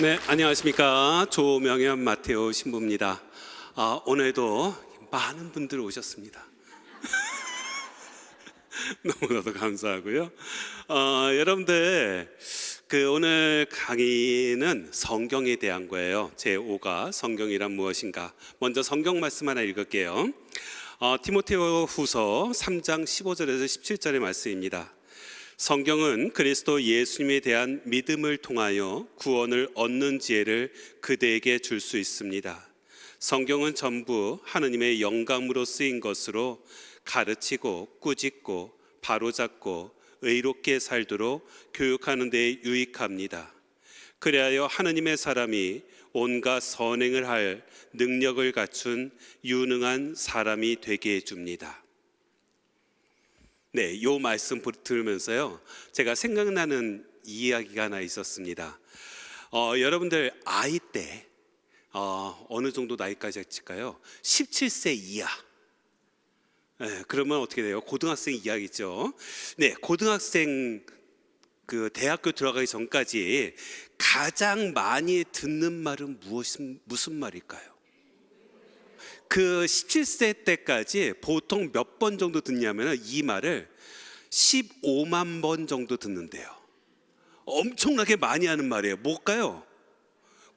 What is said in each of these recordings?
네, 안녕하십니까. 조명현 마테오 신부입니다. 오늘도 많은 분들 오셨습니다. 너무나도 감사하고요. 여러분들 오늘 강의는 성경에 대한 거예요. 제5가 성경이란 무엇인가. 먼저 성경 말씀 하나 읽을게요. 디모데후 후서 3장 15절에서 17절의 말씀입니다. 성경은 그리스도 예수님에 대한 믿음을 통하여 구원을 얻는 지혜를 그대에게 줄 수 있습니다. 성경은 전부 하느님의 영감으로 쓰인 것으로 가르치고 꾸짖고 바로잡고 의롭게 살도록 교육하는 데 유익합니다. 그리하여 하느님의 사람이 온갖 선행을 할 능력을 갖춘 유능한 사람이 되게 해줍니다. 네, 이 말씀 들으면서요, 제가 생각나는 이야기가 하나 있었습니다. 여러분들 아이 때 어느 정도 나이까지 할까요? 17세 이하. 네, 그러면 어떻게 돼요? 고등학생 이야기죠. 네, 고등학생 대학교 들어가기 전까지 가장 많이 듣는 말은 무슨 말일까요? 17세 때까지 보통 몇 번 정도 듣냐면 이 말을 15만 번 정도 듣는데요. 엄청나게 많이 하는 말이에요. 뭘까요?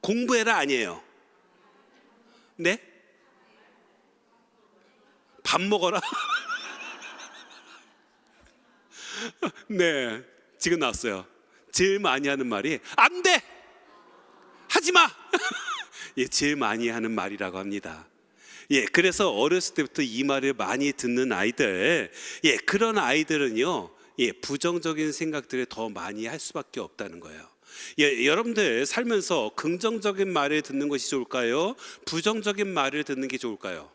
공부해라 아니에요. 네? 밥 먹어라. 네, 지금 나왔어요. 제일 많이 하는 말이 안 돼! 하지 마! 예, 제일 많이 하는 말이라고 합니다. 예, 그래서 어렸을 때부터 이 말을 많이 듣는 아이들, 예, 그런 아이들은요, 예, 부정적인 생각들을 더 많이 할 수밖에 없다는 거예요. 예, 여러분들 살면서 긍정적인 말을 듣는 것이 좋을까요? 부정적인 말을 듣는 게 좋을까요?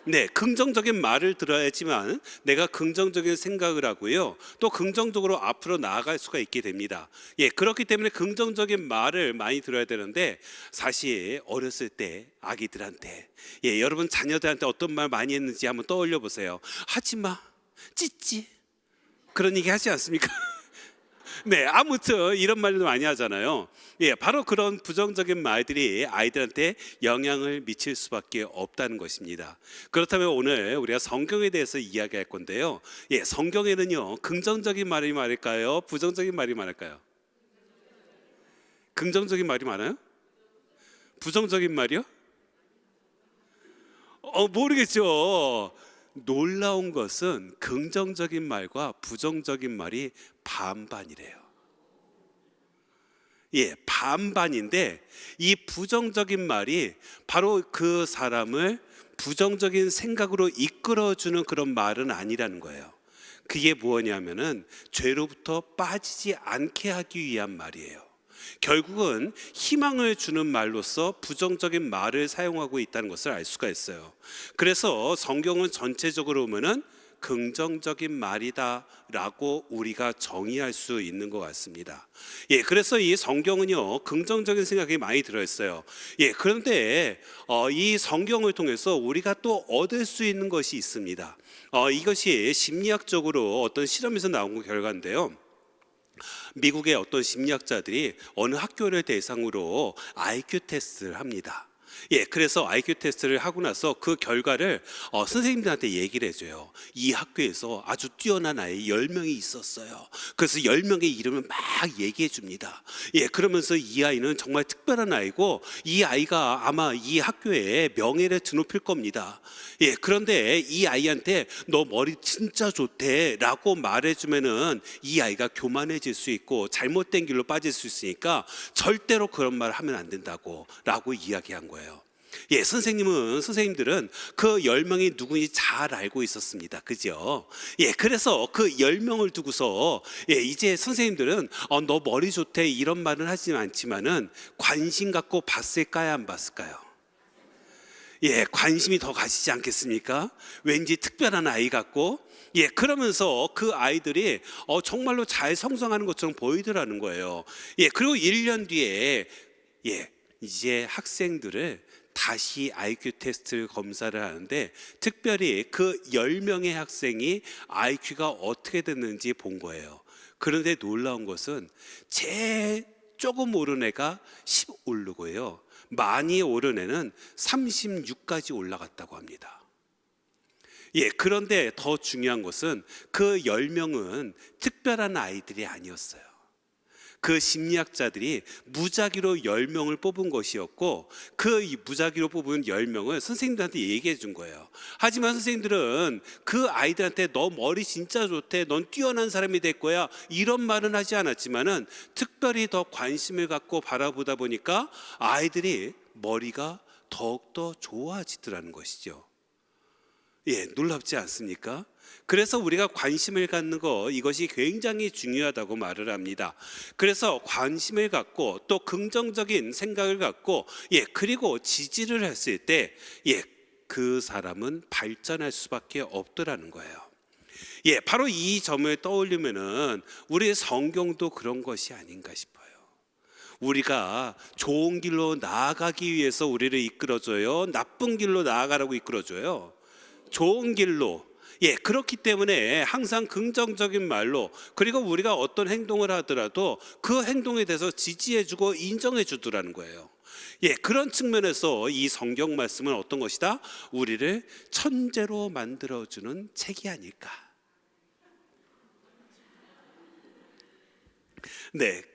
네, 긍정적인 말을 들어야지만 내가 긍정적인 생각을 하고요, 또 긍정적으로 앞으로 나아갈 수가 있게 됩니다. 예, 그렇기 때문에 긍정적인 말을 많이 들어야 되는데, 사실 어렸을 때 아기들한테, 예, 여러분 자녀들한테 어떤 말 많이 했는지 한번 떠올려 보세요. 하지마, 찢지, 그런 얘기 하지 않습니까? 네, 아무튼 이런 말도 많이 하잖아요. 예, 바로 그런 부정적인 말들이 아이들한테 영향을 미칠 수밖에 없다는 것입니다. 그렇다면 오늘 우리가 성경에 대해서 이야기할 건데요. 예, 성경에는요, 긍정적인 말이 많을까요? 부정적인 말이 많을까요? 긍정적인 말이 많아요? 부정적인 말이요? 모르겠죠. 놀라운 것은 긍정적인 말과 부정적인 말이 반반이래요. 예, 반반인데 이 부정적인 말이 바로 그 사람을 부정적인 생각으로 이끌어주는 그런 말은 아니라는 거예요. 그게 뭐냐면은 죄로부터 빠지지 않게 하기 위한 말이에요. 결국은 희망을 주는 말로서 부정적인 말을 사용하고 있다는 것을 알 수가 있어요. 그래서 성경은 전체적으로 보면은 긍정적인 말이다라고 우리가 정의할 수 있는 것 같습니다. 예, 그래서 이 성경은요, 긍정적인 생각이 많이 들어있어요. 예, 그런데 이 성경을 통해서 우리가 또 얻을 수 있는 것이 있습니다. 이것이 심리학적으로 어떤 실험에서 나온 결과인데요. 미국의 어떤 심리학자들이 어느 학교를 대상으로 IQ 테스트를 합니다. 예, 그래서 IQ 테스트를 하고 나서 그 결과를 선생님들한테 얘기를 해줘요. 이 학교에서 아주 뛰어난 아이 10명이 있었어요. 그래서 10명의 이름을 막 얘기해 줍니다. 예, 그러면서 이 아이는 정말 특별한 아이고 이 아이가 아마 이 학교에 명예를 드높일 겁니다. 예, 그런데 이 아이한테 너 머리 진짜 좋대 라고 말해주면은 이 아이가 교만해질 수 있고 잘못된 길로 빠질 수 있으니까 절대로 그런 말을 하면 안 된다고 라고 이야기한 거예요. 예, 선생님들은 그 10명이 누구인지 잘 알고 있었습니다. 그죠? 예, 그래서 그 10명을 두고서, 예, 이제 선생님들은 너 머리 좋대 이런 말은 하지 않지만은 관심 갖고 봤을까요, 안 봤을까요? 예, 관심이 더 가시지 않겠습니까? 왠지 특별한 아이 같고, 예, 그러면서 그 아이들이 정말로 잘 성장하는 것처럼 보이더라는 거예요. 예, 그리고 1년 뒤에, 예, 이제 학생들을 다시 IQ 테스트를 검사를 하는데, 특별히 그 10명의 학생이 IQ가 어떻게 됐는지 본 거예요. 그런데 놀라운 것은 조금 오른 애가 10 오르고요. 많이 오른 애는 36까지 올라갔다고 합니다. 그런데 더 중요한 것은 그 10명은 특별한 아이들이 아니었어요. 그 심리학자들이 무작위로 10명을 뽑은 것이었고, 그 무작위로 뽑은 10명을 선생님들한테 얘기해 준 거예요. 하지만 선생님들은 그 아이들한테 너 머리 진짜 좋대, 넌 뛰어난 사람이 될 거야, 이런 말은 하지 않았지만은 특별히 더 관심을 갖고 바라보다 보니까 아이들이 머리가 더욱더 좋아지더라는 것이죠. 놀랍지 않습니까? 그래서 우리가 관심을 갖는 거, 이것이 굉장히 중요하다고 말을 합니다. 그래서 관심을 갖고 또 긍정적인 생각을 갖고 그리고 지지를 했을 때 그 사람은 발전할 수밖에 없더라는 거예요. 바로 이 점을 떠올리면은 우리 성경도 그런 것이 아닌가 싶어요. 우리가 좋은 길로 나아가기 위해서 우리를 이끌어줘요? 나쁜 길로 나아가라고 이끌어줘요? 좋은 길로. 그렇기 때문에 항상 긍정적인 말로, 그리고 우리가 어떤 행동을 하더라도 그 행동에 대해서 지지해주고 인정해주더라는 거예요. 그런 측면에서 이 성경 말씀은 어떤 것이다? 우리를 천재로 만들어주는 책이 아닐까.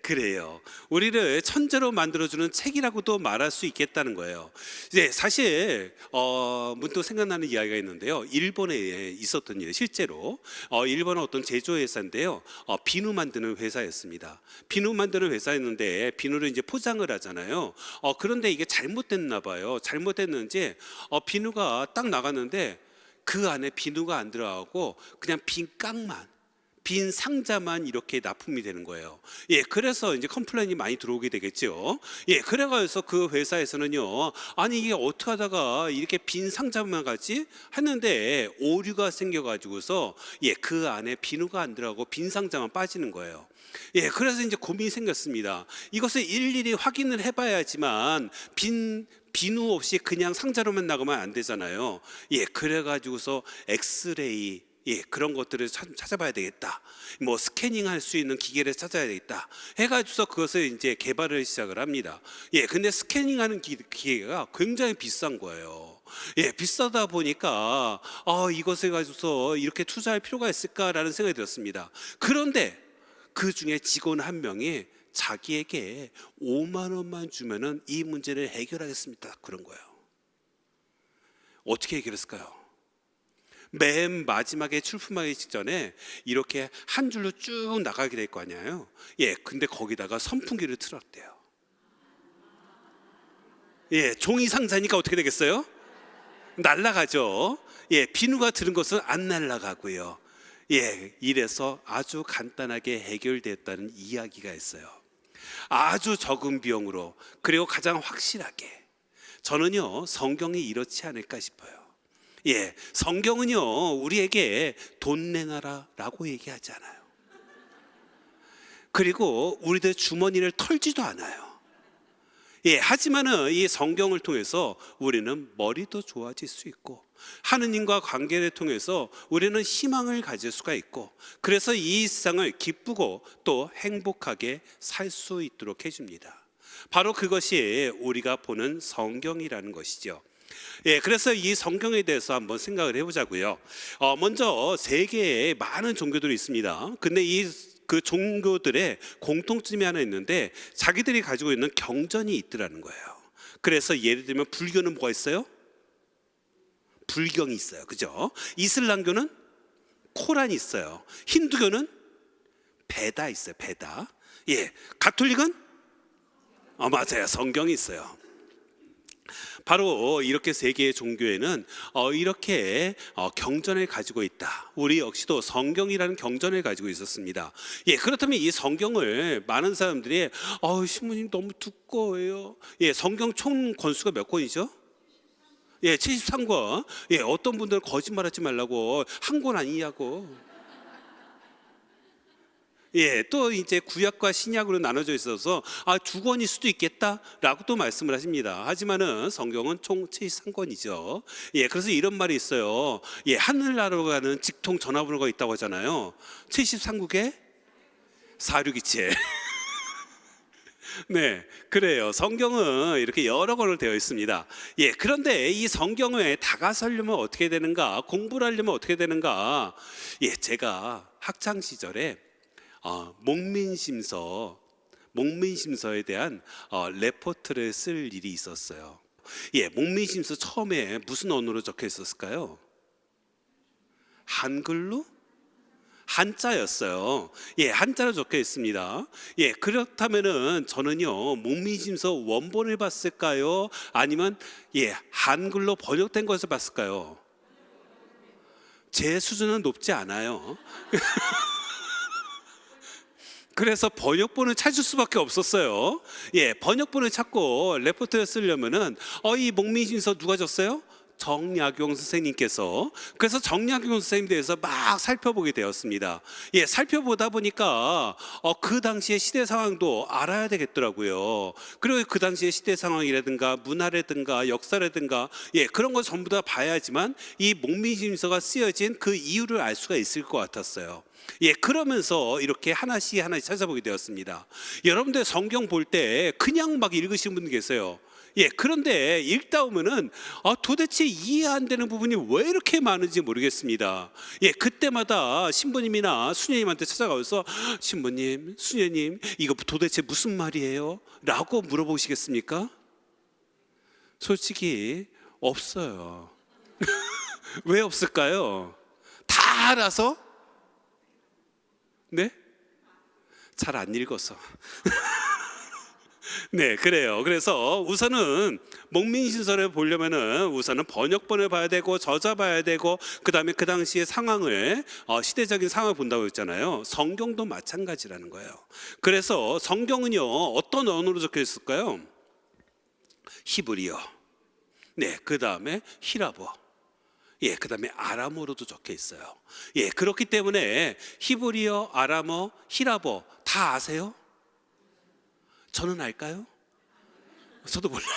그래요. 우리를 천재로 만들어주는 책이라고도 말할 수 있겠다는 거예요. 사실 문득 생각나는 이야기가 있는데요. 일본에 있었던 일, 실제로 일본은 어떤 제조회사인데요, 비누 만드는 회사였습니다. 비누 만드는 회사였는데 비누를 이제 포장을 하잖아요. 그런데 이게 잘못됐나 봐요. 잘못됐는지 비누가 딱 나갔는데 그 안에 비누가 안 들어가고 그냥 빈 깡만, 빈 상자만 이렇게 납품이 되는 거예요. 그래서 이제 컴플레인이 많이 들어오게 되겠죠. 그래가지고 그 회사에서는요, 아니 이게 어떻게 하다가 이렇게 빈 상자만 가지 했는데 오류가 생겨가지고서 그 안에 비누가 안 들어가고 빈 상자만 빠지는 거예요. 그래서 이제 고민이 생겼습니다. 이것을 일일이 확인을 해봐야지만 비누 없이 그냥 상자로만 나가면 안 되잖아요. 그래가지고서 엑스레이, 그런 것들을 찾아봐야 되겠다. 뭐 스캐닝할 수 있는 기계를 찾아야 되겠다. 해가지고서 그것을 이제 개발을 시작을 합니다. 근데 스캐닝하는 기계가 굉장히 비싼 거예요. 비싸다 보니까 이것을 가지고서 이렇게 투자할 필요가 있을까라는 생각이 들었습니다. 그런데 그 중에 직원 한 명이 자기에게 5만 원만 주면은 이 문제를 해결하겠습니다, 그런 거예요. 어떻게 해결했을까요? 맨 마지막에 출품하기 직전에 이렇게 한 줄로 쭉 나가게 될 거 아니에요. 근데 거기다가 선풍기를 틀었대요. 종이 상자니까 어떻게 되겠어요? 날아가죠. 비누가 들은 것은 안 날아가고요. 이래서 아주 간단하게 해결됐다는 이야기가 있어요. 아주 적은 비용으로, 그리고 가장 확실하게. 저는요, 성경이 이렇지 않을까 싶어요. 성경은요, 우리에게 돈 내놔라 라고 얘기하지 않아요. 그리고 우리들 주머니를 털지도 않아요. 하지만은 이 성경을 통해서 우리는 머리도 좋아질 수 있고, 하느님과 관계를 통해서 우리는 희망을 가질 수가 있고, 그래서 이 세상을 기쁘고 또 행복하게 살 수 있도록 해줍니다. 바로 그것이 우리가 보는 성경이라는 것이죠. 그래서 이 성경에 대해서 한번 생각을 해보자고요. 먼저 세계에 많은 종교들이 있습니다. 근데 그 종교들의 공통점이 하나 있는데, 자기들이 가지고 있는 경전이 있더라는 거예요. 그래서 예를 들면 불교는 뭐가 있어요? 불경이 있어요, 그죠? 이슬람교는 코란이 있어요. 힌두교는 베다 있어요, 베다. 가톨릭은 맞아요, 성경이 있어요. 바로 이렇게 세 개의 종교에는 이렇게 경전을 가지고 있다. 우리 역시도 성경이라는 경전을 가지고 있었습니다. 그렇다면 이 성경을 많은 사람들이 신부님 너무 두꺼워요. 성경 총 권수가 몇 권이죠? 73권. 어떤 분들은 거짓말하지 말라고 한 권 아니냐고. 또 이제 구약과 신약으로 나눠져 있어서 2권일 수도 있겠다라고 또 말씀을 하십니다. 하지만은 성경은 총 73권이죠. 그래서 이런 말이 있어요. 하늘나라로 가는 직통 전화번호가 있다고 하잖아요. 73국에 4627. 네, 그래요. 성경은 이렇게 여러 권으로 되어 있습니다. 예, 그런데 이 성경에 다가서려면 어떻게 되는가? 공부를 하려면 어떻게 되는가? 예, 제가 학창 시절에 목민심서에 대한 레포트를 쓸 일이 있었어요. 예, 목민심서 처음에 무슨 언어로 적혀 있었을까요? 한글로? 한자였어요. 예, 한자로 적혀 있습니다. 예, 그렇다면은 저는요, 목민심서 원본을 봤을까요? 아니면 한글로 번역된 것을 봤을까요? 제 수준은 높지 않아요. 그래서 번역본을 찾을 수밖에 없었어요. 예, 번역본을 찾고 레포트를 쓰려면은 이 목민심서 누가 줬어요? 정약용 선생님께서. 그래서 정약용 선생님에 대해서 막 살펴보게 되었습니다. 예, 살펴보다 보니까 그 당시의 시대 상황도 알아야 되겠더라고요. 그리고 그 당시의 시대 상황이라든가 문화라든가 역사라든가 그런 거 전부 다 봐야지만 이 목민심서가 쓰여진 그 이유를 알 수가 있을 것 같았어요. 예, 그러면서 이렇게 하나씩 찾아보게 되었습니다. 여러분들 성경 볼 때 그냥 막 읽으시는 분들 계세요. 예, 그런데 읽다 보면은 도대체 이해 안 되는 부분이 왜 이렇게 많은지 모르겠습니다. 예, 그때마다 신부님이나 수녀님한테 찾아가서 신부님, 수녀님, 이거 도대체 무슨 말이에요? 라고 물어보시겠습니까? 솔직히 없어요. 왜 없을까요? 다 알아서? 네? 잘 안 읽어서. 네, 그래요. 그래서 우선은 목민신서를 보려면은 우선은 번역본을 봐야 되고 저자 봐야 되고 그다음에 그 당시의 상황을 시대적인 상황을 본다고 했잖아요. 성경도 마찬가지라는 거예요. 그래서 성경은요 어떤 언어로 적혀 있을까요? 히브리어. 네, 그다음에 히라보. 예, 그다음에 아람어로도 적혀 있어요. 예, 그렇기 때문에 히브리어, 아람어, 히라보 다 아세요? 저는 알까요? 저도 몰라요.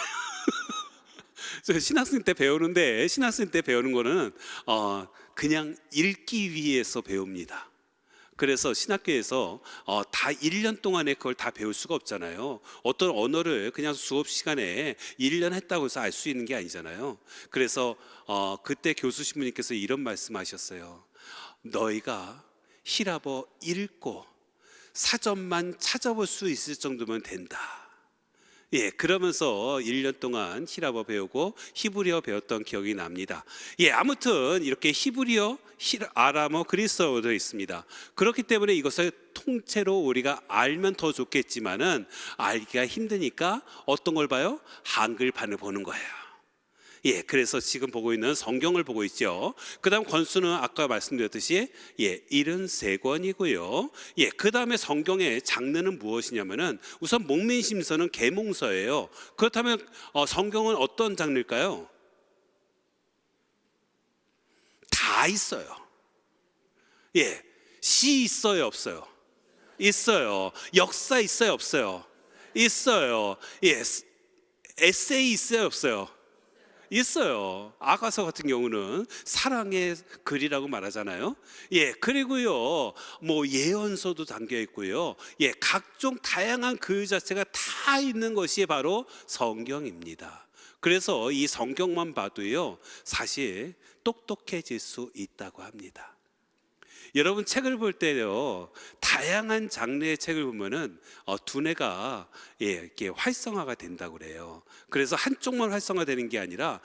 저 신학생 때 배우는데 신학생 때 배우는 거는 그냥 읽기 위해서 배웁니다. 그래서 신학교에서 다 1년 동안에 그걸 다 배울 수가 없잖아요. 어떤 언어를 그냥 수업 시간에 1년 했다고 해서 알 수 있는 게 아니잖아요. 그래서 그때 교수 신부님께서 이런 말씀하셨어요. 너희가 히라보 읽고 사전만 찾아볼 수 있을 정도면 된다. 예, 그러면서 1년 동안 히라보 배우고 히브리어 배웠던 기억이 납니다. 예, 아무튼 이렇게 히브리어, 아람어, 그리스어도 있습니다. 그렇기 때문에 이것을 통째로 우리가 알면 더 좋겠지만은 알기가 힘드니까 어떤 걸 봐요? 한글판을 보는 거예요. 예, 그래서 지금 보고 있는 성경을 보고 있죠. 그다음 권수는 아까 말씀드렸듯이 73권이고요. 예, 그다음에 성경의 장르는 무엇이냐면은 우선 목민심서는 계몽서예요. 그렇다면 성경은 어떤 장르일까요? 다 있어요. 예, 시 있어요, 없어요? 있어요. 역사 있어요, 없어요? 있어요. 예, 에세이 있어요, 없어요? 있어요. 아가서 같은 경우는 사랑의 글이라고 말하잖아요. 예, 그리고요, 뭐 예언서도 담겨 있고요. 예, 각종 다양한 글 자체가 다 있는 것이 바로 성경입니다. 그래서 이 성경만 봐도요, 사실 똑똑해질 수 있다고 합니다. 여러분 책을 볼 때요 다양한 장르의 책을 보면은 두뇌가 이렇게 활성화가 된다고 그래요. 그래서 한쪽만 활성화되는 게 아니라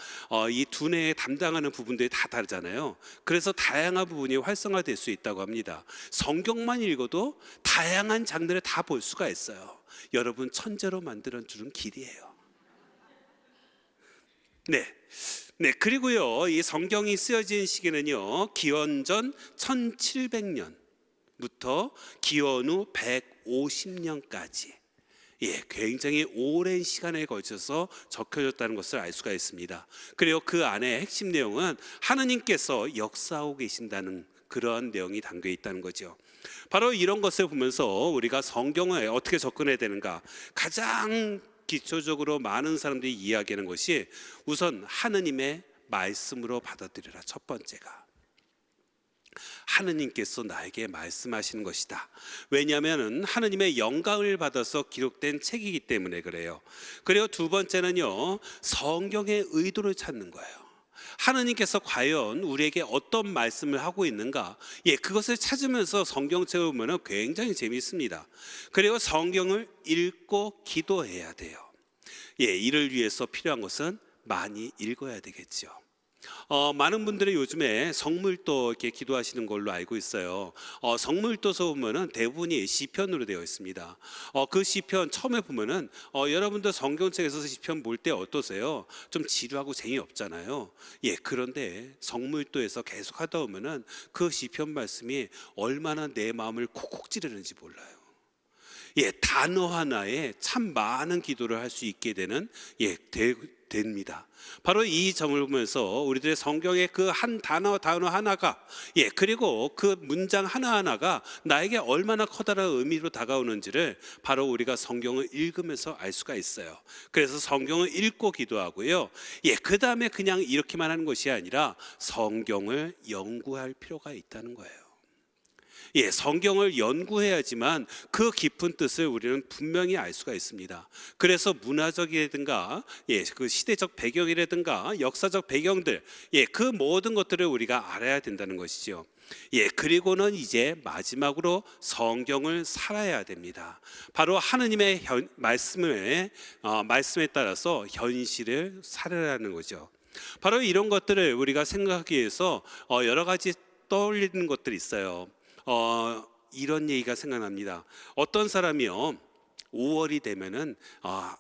이 두뇌에 담당하는 부분들이 다 다르잖아요. 그래서 다양한 부분이 활성화될 수 있다고 합니다. 성경만 읽어도 다양한 장르를 다 볼 수가 있어요. 여러분 천재로 만들어 주는 길이에요. 네, 그리고요, 이 성경이 쓰여진 시기는요, 기원전 1700년부터 기원 후 150년까지, 예, 굉장히 오랜 시간에 걸쳐서 적혀졌다는 것을 알 수가 있습니다. 그리고 그 안에 핵심 내용은 하느님께서 역사하고 계신다는 그러한 내용이 담겨 있다는 거죠. 바로 이런 것을 보면서 우리가 성경을 어떻게 접근해야 되는가, 가장 기초적으로 많은 사람들이 이야기하는 것이 우선 하느님의 말씀으로 받아들여라. 첫 번째가 하느님께서 나에게 말씀하시는 것이다. 왜냐하면 하느님의 영광을 받아서 기록된 책이기 때문에 그래요. 그리고 두 번째는요, 성경의 의도를 찾는 거예요. 하느님께서 과연 우리에게 어떤 말씀을 하고 있는가? 그것을 찾으면서 성경책을 보면 굉장히 재미있습니다. 그리고 성경을 읽고 기도해야 돼요. 이를 위해서 필요한 것은 많이 읽어야 되겠죠. 많은 분들이 요즘에 성물도 이렇게 기도하시는 걸로 알고 있어요. 성물도서 보면은 대부분이 시편으로 되어 있습니다. 그 시편 처음에 보면은 여러분들 성경책에서 시편 볼 때 어떠세요? 좀 지루하고 재미없잖아요. 그런데 성물도에서 계속 하다 보면은 그 시편 말씀이 얼마나 내 마음을 콕콕 찌르는지 몰라요. 단어 하나에 참 많은 기도를 할 수 있게 되는 됩니다. 바로 이 점을 보면서 우리들의 성경의 그 한 단어 하나가 그리고 그 문장 하나하나가 나에게 얼마나 커다란 의미로 다가오는지를 바로 우리가 성경을 읽으면서 알 수가 있어요. 그래서 성경을 읽고 기도하고요. 그 다음에 그냥 이렇게만 하는 것이 아니라 성경을 연구할 필요가 있다는 거예요. 성경을 연구해야지만 그 깊은 뜻을 우리는 분명히 알 수가 있습니다. 그래서 문화적이라든가 그 시대적 배경이라든가 역사적 배경들 그 모든 것들을 우리가 알아야 된다는 것이죠. 그리고는 이제 마지막으로 성경을 살아야 됩니다. 바로 하느님의 말씀에 따라서 현실을 살아라는 거죠. 바로 이런 것들을 우리가 생각하기 위해서 여러 가지 떠올리는 것들이 있어요. 이런 얘기가 생각납니다. 어떤 사람이요, 5월이 되면은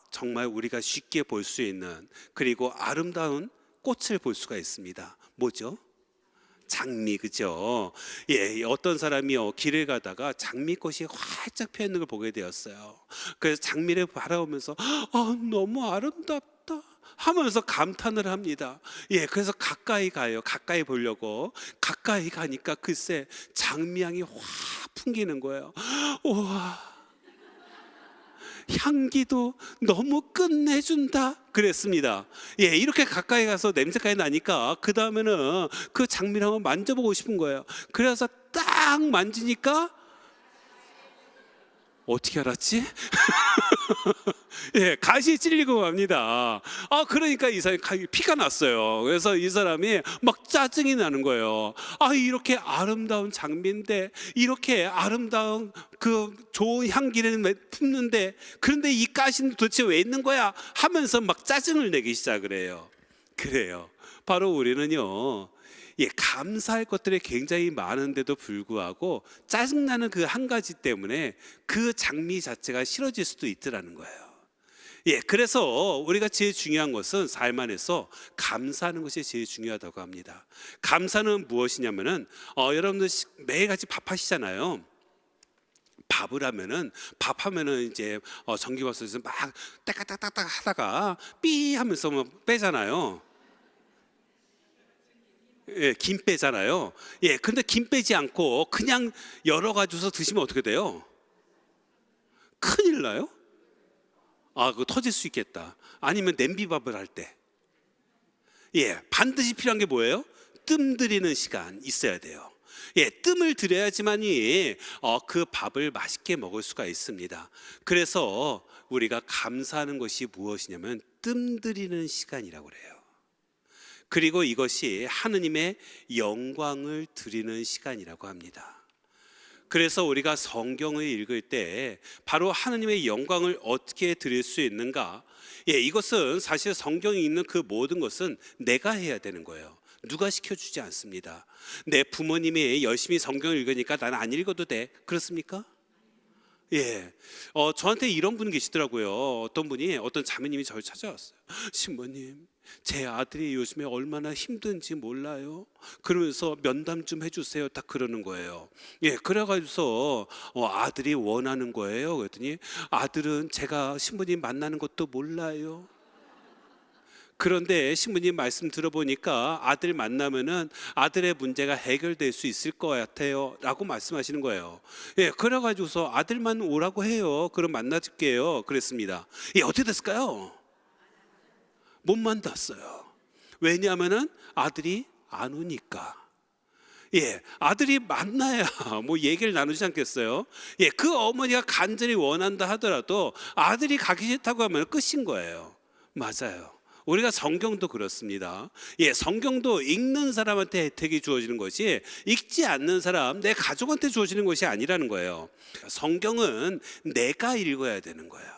정말 우리가 쉽게 볼 수 있는 그리고 아름다운 꽃을 볼 수가 있습니다. 뭐죠? 장미, 그죠? 어떤 사람이요, 길을 가다가 장미꽃이 활짝 펴 있는 걸 보게 되었어요. 그래서 장미를 바라보면서 너무 아름답다 하면서 감탄을 합니다. 그래서 가까이 가요. 가까이 보려고 가까이 가니까 글쎄 장미향이 확 풍기는 거예요. 우와, 향기도 너무 끝내준다 그랬습니다. 이렇게 가까이 가서 냄새까지 나니까 그 다음에는 그 장미를 한번 만져보고 싶은 거예요. 그래서 딱 만지니까 어떻게 알았지? 가시 찔리고 갑니다. 그러니까 이 사람이 피가 났어요. 그래서 이 사람이 막 짜증이 나는 거예요. 이렇게 아름다운 장미인데, 이렇게 아름다운 그 좋은 향기를 품는데, 그런데 이 가시는 도대체 왜 있는 거야? 하면서 막 짜증을 내기 시작을 해요. 그래요. 바로 우리는요, 감사할 것들이 굉장히 많은데도 불구하고 짜증나는 그 한 가지 때문에 그 장미 자체가 싫어질 수도 있더라는 거예요. 그래서 우리가 제일 중요한 것은 삶 안에서 감사하는 것이 제일 중요하다고 합니다. 감사는 무엇이냐면은 여러분들 매일같이 밥하시잖아요. 밥하면은 이제 전기밥솥에서 막 따깍따깍따깍 하다가 삐 하면서 뭐 빼잖아요. 김 빼잖아요. 근데 김 빼지 않고 그냥 열어가지고서 드시면 어떻게 돼요? 큰일 나요? 그거 터질 수 있겠다. 아니면 냄비밥을 할 때, 반드시 필요한 게 뭐예요? 뜸 들이는 시간 있어야 돼요. 뜸을 들여야지만이 그 밥을 맛있게 먹을 수가 있습니다. 그래서 우리가 감사하는 것이 무엇이냐면 뜸 들이는 시간이라고 그래요. 그리고 이것이 하느님의 영광을 드리는 시간이라고 합니다. 그래서 우리가 성경을 읽을 때 바로 하느님의 영광을 어떻게 드릴 수 있는가? 이것은 사실 성경에 있는 그 모든 것은 내가 해야 되는 거예요. 누가 시켜주지 않습니다. 내 부모님이 열심히 성경을 읽으니까 나는 안 읽어도 돼. 그렇습니까? 저한테 이런 분 계시더라고요. 어떤 자매님이 저를 찾아왔어요. 신부님, 제 아들이 요즘에 얼마나 힘든지 몰라요. 그러면서 면담 좀 해주세요. 딱 그러는 거예요. 그래가지고서 아들이 원하는 거예요. 그랬더니 아들은 제가 신부님 만나는 것도 몰라요. 그런데 신부님 말씀 들어보니까 아들 만나면은 아들의 문제가 해결될 수 있을 것 같아요 라고 말씀하시는 거예요. 그래가지고서 아들만 오라고 해요. 그럼 만나줄게요 그랬습니다. 어떻게 됐을까요? 못 만났어요. 왜냐하면은 아들이 안 오니까. 예, 아들이 만나야 뭐 얘기를 나누지 않겠어요? 예, 그 어머니가 간절히 원한다 하더라도 아들이 가기 싫다고 하면 끝인 거예요. 맞아요. 우리가 성경도 그렇습니다. 예, 성경도 읽는 사람한테 혜택이 주어지는 것이 읽지 않는 사람, 내 가족한테 주어지는 것이 아니라는 거예요. 성경은 내가 읽어야 되는 거예요.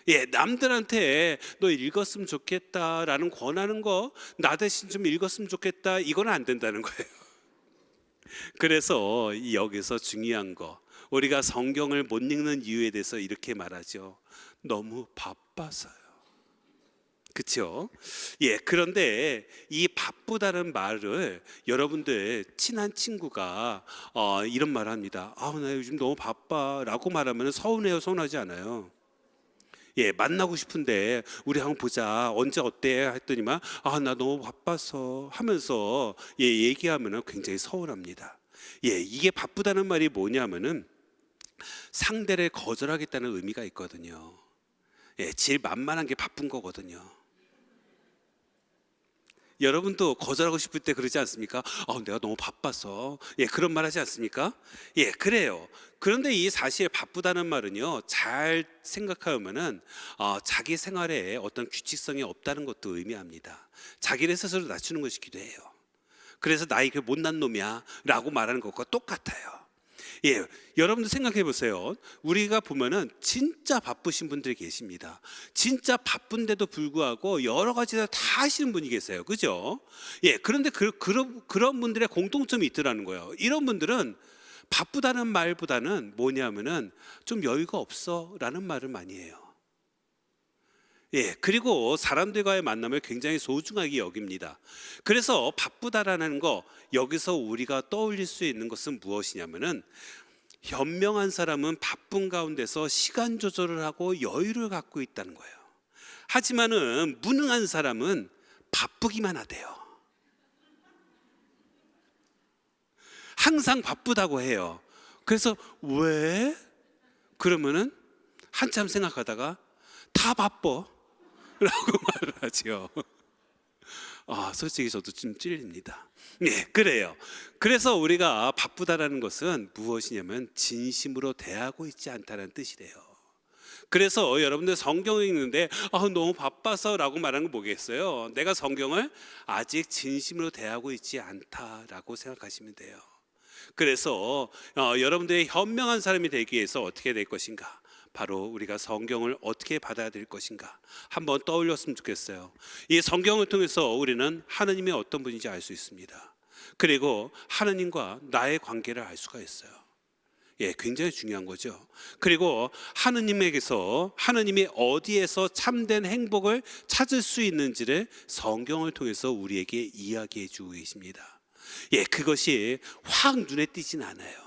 예, 남들한테 너 읽었으면 좋겠다라는 권하는 거, 나 대신 좀 읽었으면 좋겠다, 이건 안 된다는 거예요. 그래서 여기서 중요한 거, 우리가 성경을 못 읽는 이유에 대해서 이렇게 말하죠. 너무 바빠서요. 그렇죠? 예, 그런데 이 바쁘다는 말을 여러분들 친한 친구가 이런 말을 합니다. 나 요즘 너무 바빠라고 말하면 서운해요, 서운하지 않아요? 예, 만나고 싶은데 우리 한번 보자, 언제 어때 했더니만 나 너무 바빠서 하면서 예, 얘기하면 굉장히 서운합니다. 예, 이게 바쁘다는 말이 뭐냐면은 상대를 거절하겠다는 의미가 있거든요. 예, 제일 만만한 게 바쁜 거거든요. 여러분도 거절하고 싶을 때 그러지 않습니까? 내가 너무 바빠서. 예, 그런 말 하지 않습니까? 예, 그래요. 그런데 이 사실 바쁘다는 말은요, 잘 생각하면은 자기 생활에 어떤 규칙성이 없다는 것도 의미합니다. 자기를 스스로 낮추는 것이기도 해요. 그래서 나이 그 못난 놈이야 라고 말하는 것과 똑같아요. 예, 여러분들 생각해 보세요. 우리가 보면은 진짜 바쁘신 분들이 계십니다. 진짜 바쁜데도 불구하고 여러 가지를 다 하시는 분이 계세요. 그죠? 예, 그런데 그런 분들의 공통점이 있더라는 거예요. 이런 분들은 바쁘다는 말보다는 뭐냐면은 좀 여유가 없어 라는 말을 많이 해요. 예, 그리고 사람들과의 만남을 굉장히 소중하게 여깁니다. 그래서 바쁘다라는 거, 여기서 우리가 떠올릴 수 있는 것은 무엇이냐면은, 현명한 사람은 바쁜 가운데서 시간 조절을 하고 여유를 갖고 있다는 거예요. 하지만은 무능한 사람은 바쁘기만 하대요. 항상 바쁘다고 해요. 그래서 왜? 그러면은 한참 생각하다가 다 바빠 라고 말을 하죠. 솔직히 저도 좀 찔립니다. 네, 그래요. 그래서 우리가 바쁘다라는 것은 무엇이냐면 진심으로 대하고 있지 않다는 뜻이래요. 그래서 여러분들 성경을 읽는데 너무 바빠서 라고 말하는 건 뭐겠어요? 내가 성경을 아직 진심으로 대하고 있지 않다라고 생각하시면 돼요. 그래서 여러분들의 현명한 사람이 되기 위해서 어떻게 될 것인가? 바로 우리가 성경을 어떻게 받아들일 것인가 한번 떠올렸으면 좋겠어요. 이 성경을 통해서 우리는 하나님이 어떤 분인지 알 수 있습니다. 그리고 하나님과 나의 관계를 알 수가 있어요. 예, 굉장히 중요한 거죠. 그리고 하나님이 어디에서 참된 행복을 찾을 수 있는지를 성경을 통해서 우리에게 이야기해 주고 계십니다. 예, 그것이 확 눈에 띄진 않아요.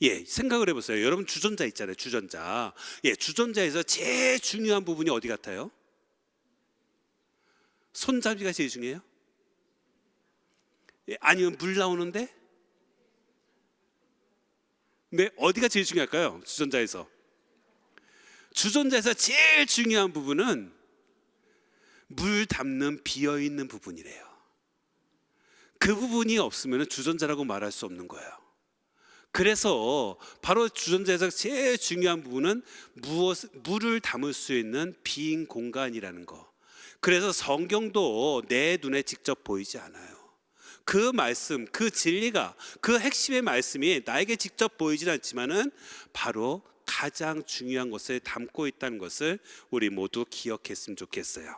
예, 생각을 해보세요. 여러분 주전자 있잖아요. 주전자. 예, 주전자에서 제일 중요한 부분이 어디 같아요? 손잡이가 제일 중요해요? 예, 아니면 물 나오는데? 네, 어디가 제일 중요할까요? 주전자에서 제일 중요한 부분은 물 담는 비어있는 부분이래요. 그 부분이 없으면 주전자라고 말할 수 없는 거예요. 그래서 바로 주전자에서 제일 중요한 부분은 물을 담을 수 있는 빈 공간이라는 거. 그래서 성경도 내 눈에 직접 보이지 않아요. 그 말씀, 그 진리가, 그 핵심의 말씀이 나에게 직접 보이진 않지만은 바로 가장 중요한 것을 담고 있다는 것을 우리 모두 기억했으면 좋겠어요.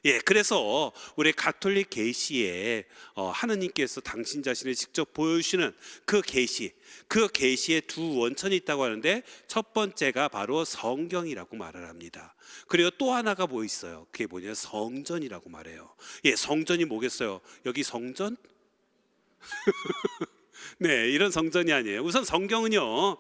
예, 그래서 우리 가톨릭 계시에 하느님께서 당신 자신을 직접 보여주시는 그 계시에 두 원천이 있다고 하는데, 첫 번째가 바로 성경이라고 말을 합니다. 그리고 또 하나가 뭐 있어요? 그게 뭐냐? 성전이라고 말해요. 예, 성전이 뭐겠어요? 여기 성전? 네, 이런 성전이 아니에요. 우선 성경은요,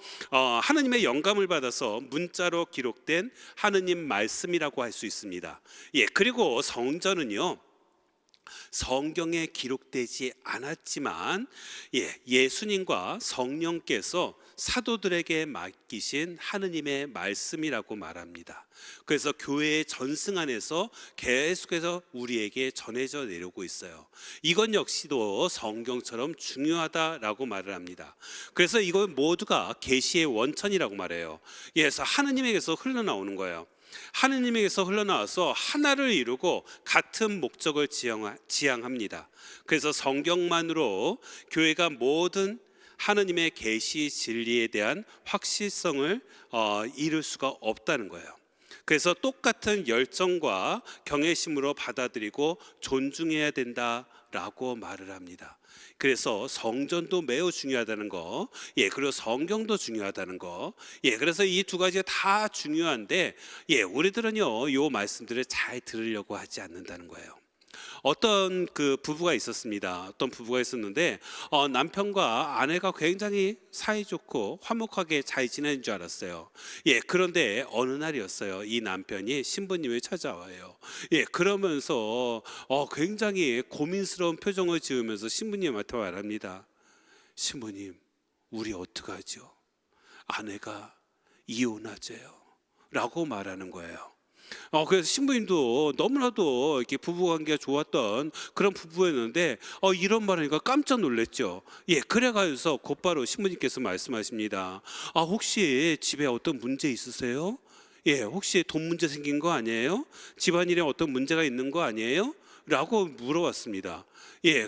하느님의 영감을 받아서 문자로 기록된 하느님 말씀이라고 할 수 있습니다. 예, 그리고 성전은요, 성경에 기록되지 않았지만 예수님과 성령께서 사도들에게 맡기신 하느님의 말씀이라고 말합니다. 그래서 교회의 전승 안에서 계속해서 우리에게 전해져 내려오고 있어요. 이건 역시도 성경처럼 중요하다라고 말을 합니다. 그래서 이건 모두가 계시의 원천이라고 말해요. 그래서 하느님에게서 흘러나오는 거예요. 하느님에게서 흘러나와서 하나를 이루고 같은 목적을 지향합니다. 그래서 성경만으로 교회가 모든 하느님의 계시 진리에 대한 확실성을 이룰 수가 없다는 거예요. 그래서 똑같은 열정과 경외심으로 받아들이고 존중해야 된다라고 말을 합니다. 그래서 성전도 매우 중요하다는 거, 그리고 성경도 중요하다는 거, 그래서 이 두 가지가 다 중요한데, 우리들은요, 요 말씀들을 잘 들으려고 하지 않는다는 거예요. 어떤 그 부부가 있었습니다. 어떤 부부가 있었는데 남편과 아내가 굉장히 사이좋고 화목하게 잘 지내는 줄 알았어요. 그런데 어느 날이었어요. 이 남편이 신부님을 찾아와요. 그러면서 굉장히 고민스러운 표정을 지으면서 신부님한테 말합니다. 신부님, 우리 어떡하죠? 아내가 이혼하재요 라고 말하는 거예요. 그래서 신부님도 너무나도 이렇게 부부관계가 좋았던 그런 부부였는데 이런 말하니까 깜짝 놀랐죠. 그래가지고 곧바로 신부님께서 말씀하십니다. 혹시 집에 어떤 문제 있으세요? 혹시 돈 문제 생긴 거 아니에요? 집안일에 어떤 문제가 있는 거 아니에요? 라고 물어봤습니다.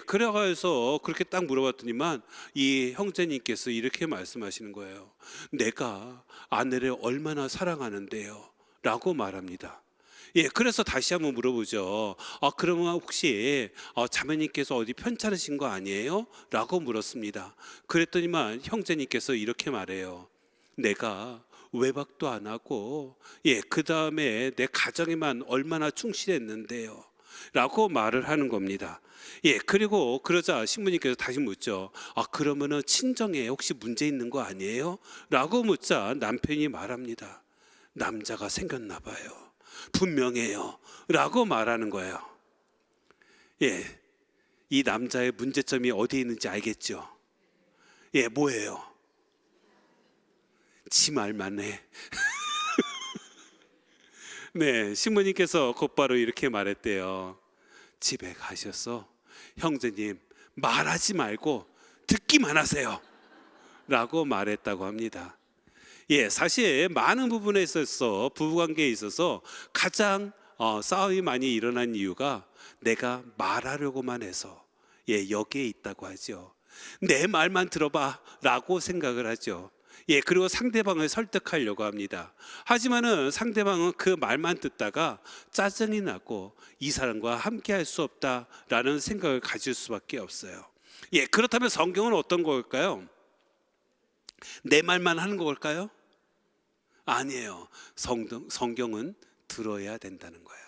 그래가지고 그렇게 딱 물어봤더니만 이 형제님께서 이렇게 말씀하시는 거예요. 내가 아내를 얼마나 사랑하는데요 라고 말합니다. 그래서 다시 한번 물어보죠. 그러면 혹시 자매님께서 어디 편찮으신 거 아니에요? 라고 물었습니다. 그랬더니만 형제님께서 이렇게 말해요. 내가 외박도 안 하고 그 다음에 내 가정에만 얼마나 충실했는데요 라고 말을 하는 겁니다. 그리고 그러자 신부님께서 다시 묻죠. 그러면은 친정에 혹시 문제 있는 거 아니에요? 라고 묻자 남편이 말합니다. 남자가 생겼나 봐요. 분명해요 라고 말하는 거예요. 이 남자의 문제점이 어디에 있는지 알겠죠? 뭐예요? 지 말만 해. 신부님께서 곧바로 이렇게 말했대요. 집에 가셔서 형제님 말하지 말고 듣기만 하세요 라고 말했다고 합니다. 사실 많은 부분에 있어서 부부관계에 있어서 가장 싸움이 많이 일어난 이유가 내가 말하려고만 해서 여기에 있다고 하죠. 내 말만 들어봐 라고 생각을 하죠. 그리고 상대방을 설득하려고 합니다. 하지만은 상대방은 그 말만 듣다가 짜증이 나고 이 사람과 함께 할 수 없다라는 생각을 가질 수밖에 없어요. 그렇다면 성경은 어떤 걸까요? 내 말만 하는 걸까요? 아니에요. 성경은 들어야 된다는 거예요.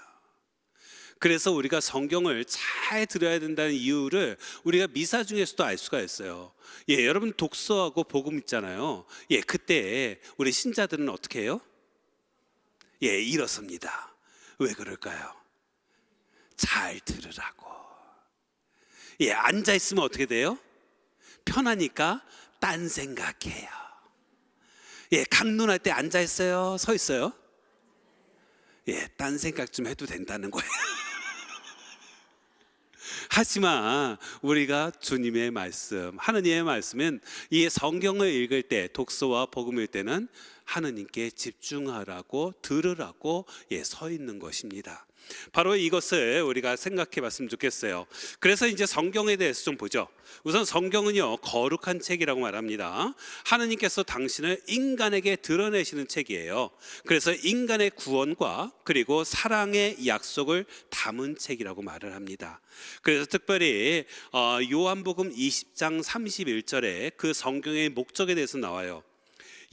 그래서 우리가 성경을 잘 들어야 된다는 이유를 우리가 미사 중에서도 알 수가 있어요. 여러분 독서하고 복음 있잖아요. 그때 우리 신자들은 어떻게 해요? 일어섭니다. 왜 그럴까요? 잘 들으라고. 앉아 있으면 어떻게 돼요? 편하니까 딴 생각해요. 강론할 때 앉아 있어요? 서 있어요? 딴 생각 좀 해도 된다는 거예요. 하지만 우리가 주님의 말씀, 하느님의 말씀은 이 성경을 읽을 때, 독서와 복음일 때는 하느님께 집중하라고, 들으라고 서 있는 것입니다. 바로 이것을 우리가 생각해 봤으면 좋겠어요. 그래서 이제 성경에 대해서 좀 보죠. 우선 성경은요, 거룩한 책이라고 말합니다. 하느님께서 당신을 인간에게 드러내시는 책이에요. 그래서 인간의 구원과 그리고 사랑의 약속을 담은 책이라고 말을 합니다. 그래서 특별히 요한복음 20장 31절에 그 성경의 목적에 대해서 나와요.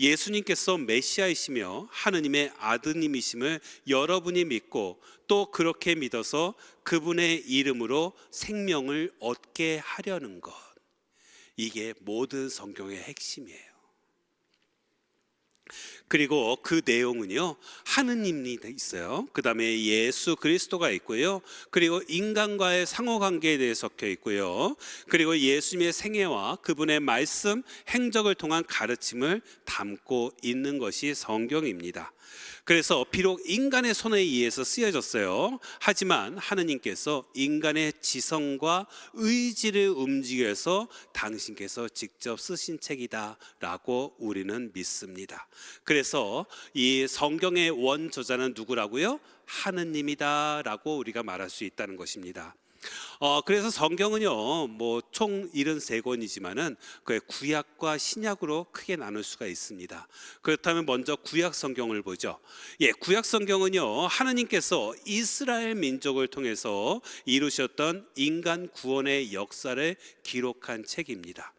예수님께서 메시아이시며 하느님의 아드님이심을 여러분이 믿고 또 그렇게 믿어서 그분의 이름으로 생명을 얻게 하려는 것, 이게 모든 성경의 핵심이에요. 그리고 그 내용은요, 하느님이 있어요. 그 다음에 예수 그리스도가 있고요. 그리고 인간과의 상호관계에 대해 적혀 있고요. 그리고 예수님의 생애와 그분의 말씀, 행적을 통한 가르침을 담고 있는 것이 성경입니다. 그래서 비록 인간의 손에 의해서 쓰여졌어요. 하지만 하느님께서 인간의 지성과 의지를 움직여서 당신께서 직접 쓰신 책이다라고 우리는 믿습니다. 그래서 이 성경의 원저자는 누구라고요? 하느님이다라고 우리가 말할 수 있다는 것입니다. 그래서 성경은요, 뭐 총 73권이지만은 그 구약과 신약으로 크게 나눌 수가 있습니다. 그렇다면 먼저 구약 성경을 보죠. 구약 성경은요, 하느님께서 이스라엘 민족을 통해서 이루셨던 인간 구원의 역사를 기록한 책입니다.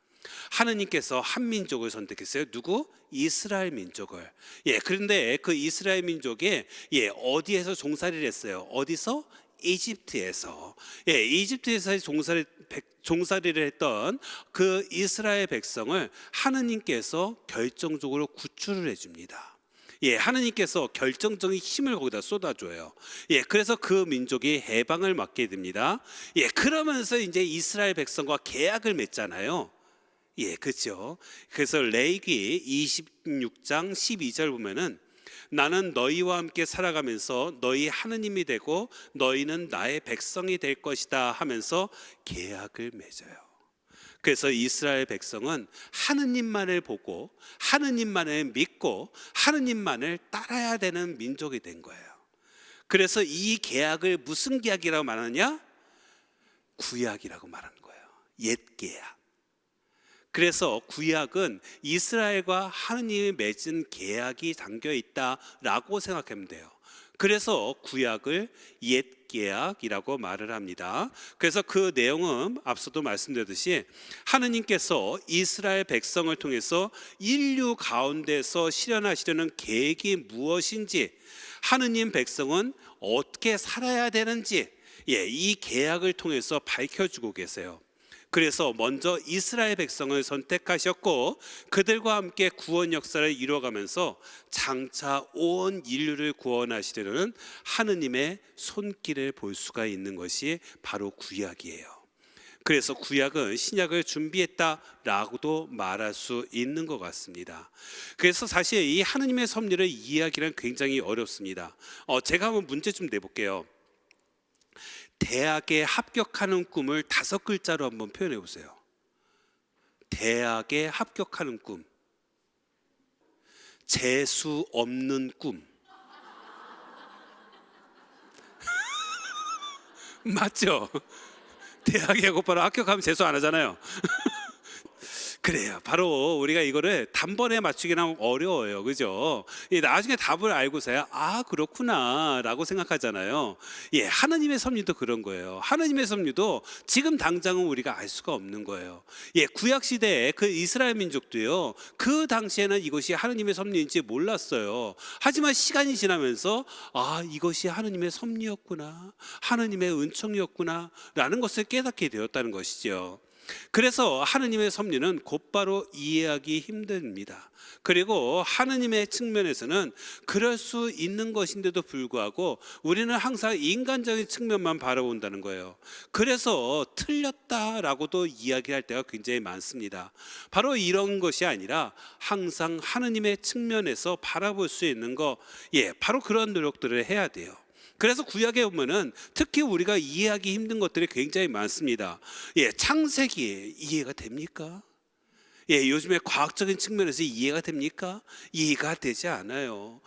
하느님께서 한 민족을 선택했어요. 누구? 이스라엘 민족을. 그런데 그 이스라엘 민족이 어디에서 종살이를 했어요? 어디서? 이집트에서. 이집트에서 종살이를 했던 그 이스라엘 백성을 하느님께서 결정적으로 구출을 해줍니다. 하느님께서 결정적인 힘을 거기다 쏟아줘요. 그래서 그 민족이 해방을 맞게 됩니다. 그러면서 이제 이스라엘 백성과 계약을 맺잖아요. 그렇죠. 그래서 레위기 26장 12절 보면은 나는 너희와 함께 살아가면서 너희 하느님이 되고 너희는 나의 백성이 될 것이다 하면서 계약을 맺어요. 그래서 이스라엘 백성은 하느님만을 보고 하느님만을 믿고 하느님만을 따라야 되는 민족이 된 거예요. 그래서 이 계약을 무슨 계약이라고 말하느냐? 구약이라고 말하는 거예요. 옛 계약. 그래서 구약은 이스라엘과 하느님이 맺은 계약이 담겨 있다라고 생각하면 돼요. 그래서 구약을 옛 계약이라고 말을 합니다. 그래서 그 내용은 앞서도 말씀드렸듯이 하느님께서 이스라엘 백성을 통해서 인류 가운데서 실현하시려는 계획이 무엇인지, 하느님 백성은 어떻게 살아야 되는지 이 계약을 통해서 밝혀주고 계세요. 그래서 먼저 이스라엘 백성을 선택하셨고 그들과 함께 구원 역사를 이루어가면서 장차 온 인류를 구원하시려는 하느님의 손길을 볼 수가 있는 것이 바로 구약이에요. 그래서 구약은 신약을 준비했다라고도 말할 수 있는 것 같습니다. 그래서 사실 이 하느님의 섭리를 이해하기는 굉장히 어렵습니다. 제가 한번 문제 좀 내볼게요. 대학에 합격하는 꿈을 5글자로 한번 표현해 보세요. 대학에 합격하는 꿈. 재수 없는 꿈. 맞죠? 대학에 곧바로 합격하면 재수 안 하잖아요. 그래요. 바로 우리가 이거를 단번에 맞추기는 하면 어려워요. 그죠? 나중에 답을 알고서야 그렇구나 라고 생각하잖아요. 하나님의 섭리도 그런 거예요. 하나님의 섭리도 지금 당장은 우리가 알 수가 없는 거예요. 구약시대에 그 이스라엘 민족도요, 그 당시에는 이것이 하나님의 섭리인지 몰랐어요. 하지만 시간이 지나면서 이것이 하나님의 섭리였구나, 하나님의 은총이었구나 라는 것을 깨닫게 되었다는 것이죠. 그래서 하느님의 섭리는 곧바로 이해하기 힘듭니다. 그리고 하느님의 측면에서는 그럴 수 있는 것인데도 불구하고 우리는 항상 인간적인 측면만 바라본다는 거예요. 그래서 틀렸다라고도 이야기할 때가 굉장히 많습니다. 바로 이런 것이 아니라 항상 하느님의 측면에서 바라볼 수 있는 거, 바로 그런 노력들을 해야 돼요. 그래서 구약에 보면은 특히 우리가 이해하기 힘든 것들이 굉장히 많습니다. 창세기 이해가 됩니까? 요즘에 과학적인 측면에서 이해가 됩니까? 이해가 되지 않아요.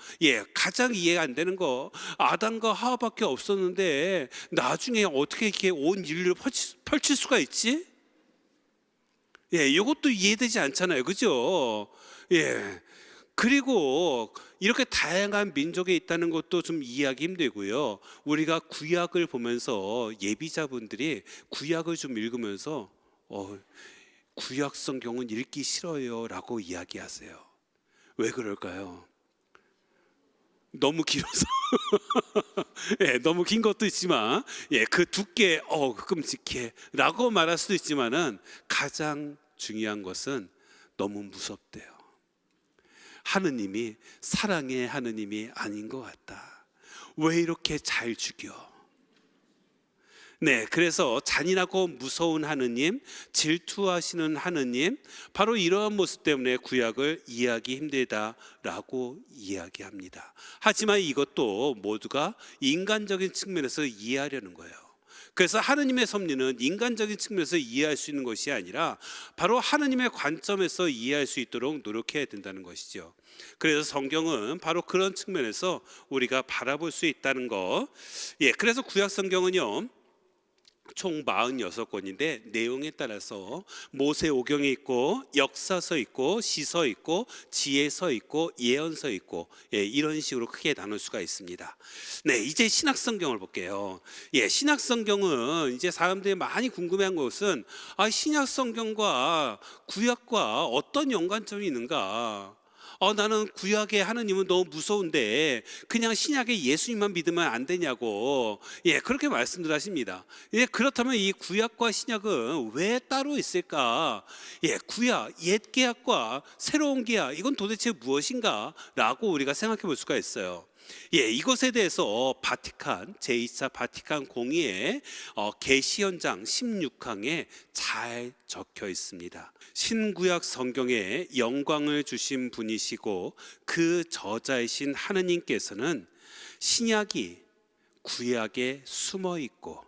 가장 이해가 안 되는 거, 아담과 하와밖에 없었는데 나중에 어떻게 이렇게 온 인류를 펼칠 수가 있지? 이것도 이해되지 않잖아요. 그죠? 그리고 이렇게 다양한 민족이 있다는 것도 좀 이해하기 힘들고요. 우리가 구약을 보면서 예비자분들이 구약을 좀 읽으면서 구약 성경은 읽기 싫어요 라고 이야기하세요. 왜 그럴까요? 너무 길어서 너무 긴 것도 있지만 그 두께 끔찍해 라고 말할 수도 있지만은 가장 중요한 것은 너무 무섭대요. 하느님이 사랑의 하느님이 아닌 것 같다. 왜 이렇게 잘 죽여? 네, 그래서 잔인하고 무서운 하느님, 질투하시는 하느님, 바로 이러한 모습 때문에 구약을 이해하기 힘들다라고 이야기합니다. 하지만 이것도 모두가 인간적인 측면에서 이해하려는 거예요. 그래서 하느님의 섭리는 인간적인 측면에서 이해할 수 있는 것이 아니라 바로 하느님의 관점에서 이해할 수 있도록 노력해야 된다는 것이죠. 그래서 성경은 바로 그런 측면에서 우리가 바라볼 수 있다는 거. 그래서 구약 성경은요, 총 46권인데 내용에 따라서 모세오경이 있고 역사서 있고 시서 있고 지혜서 있고 예언서 있고 이런 식으로 크게 나눌 수가 있습니다. 네, 이제 신약성경을 볼게요. 신약성경은 이제 사람들이 많이 궁금해한 것은 신약성경과 구약과 어떤 연관점이 있는가? 나는 구약의 하느님은 너무 무서운데 그냥 신약의 예수님만 믿으면 안 되냐고 그렇게 말씀들 하십니다. 그렇다면 이 구약과 신약은 왜 따로 있을까? 구약, 옛 계약과 새로운 계약, 이건 도대체 무엇인가? 라고 우리가 생각해 볼 수가 있어요. 이것에 대해서 바티칸 제2차 바티칸 공의회 계시연장 16항에 잘 적혀 있습니다. 신구약 성경에 영광을 주신 분이시고 그 저자이신 하느님께서는 신약이 구약에 숨어 있고